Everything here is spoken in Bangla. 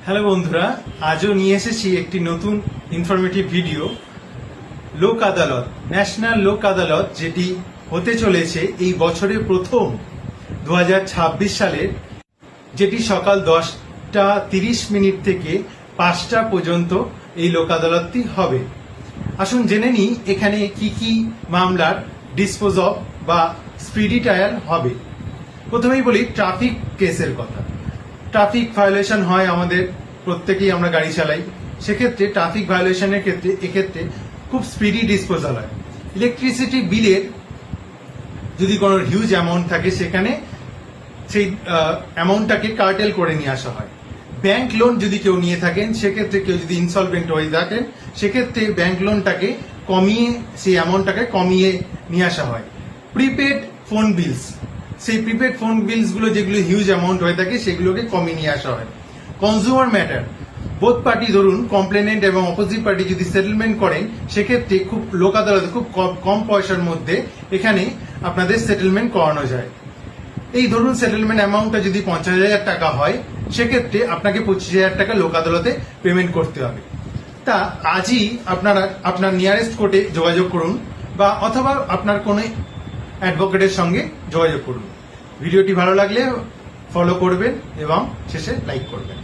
হ্যালো বন্ধুরা, আজও নিয়ে এসেছি একটি নতুন ইনফরমেটিভ ভিডিও। লোক আদালত, ন্যাশনাল লোক আদালত যেটি হতে চলেছে এই বছরের প্রথম 2026 সালের, যেটি সকাল 10:30 থেকে 5টা পর্যন্ত এই লোক আদালতটি হবে। আসুন জেনে নিই এখানে কি কি মামলার ডিসপোজ অফ বা স্পিডি ট্রায়াল হবে। প্রথমেই বলি ট্রাফিক কেসের কথা। ট্রাফিক ভায়োলেশন হয়, আমাদের প্রত্যেকেই আমরা গাড়ি চালাই, সেক্ষেত্রে ট্রাফিক ভায়োলেশনের ক্ষেত্রে এক্ষেত্রে খুব স্পিডি ডিসপোজাল হয়। ইলেকট্রিসিটি বিলের যদি কোনো হিউজ অ্যামাউন্ট থাকে সেখানে সেই অ্যামাউন্টটাকে কার্টেল করে নিয়ে আসা হয়। ব্যাংক লোন যদি কেউ নিয়ে থাকেন, সেক্ষেত্রে কেউ যদি ইনসলভেন্ট হয়ে থাকেন, সেক্ষেত্রে ব্যাংক লোনটাকে কমিয়ে, সেই অ্যামাউন্টটাকে কমিয়ে নিয়ে আসা হয়। প্রিপেড ফোন বিলস, সেই প্রিপেড ফোন বিলস গুলো যেগুলো হিউজ অ্যামাউন্ট হয়ে থাকে সেগুলোকে কমিয়ে নিয়ে আসা হয়। কনজিউমার ম্যাটার, বোথ পার্টি, ধরুন কমপ্লেনেন্ট এবং অপোজিট পার্টি যদি সেটেলমেন্ট করেন, সেক্ষেত্রে খুব লোক আদালতে খুব কম পয়সার মধ্যে এখানে আপনাদের সেটেলমেন্ট করানো যায়। এই ধরুন সেটেলমেন্ট অ্যামাউন্টটা যদি 50,000 টাকা হয়, সেক্ষেত্রে আপনাকে 25,000 টাকা লোক আদালতে পেমেন্ট করতে হবে। তা আজই আপনারা আপনার নিয়ারেস্ট কোর্টে যোগাযোগ করুন বা অথবা আপনার কোনো অ্যাডভোকেটের সঙ্গে যোগাযোগ করুন। ভিডিওটি ভালো লাগলে ফলো করবেন এবং শেষে লাইক করবেন।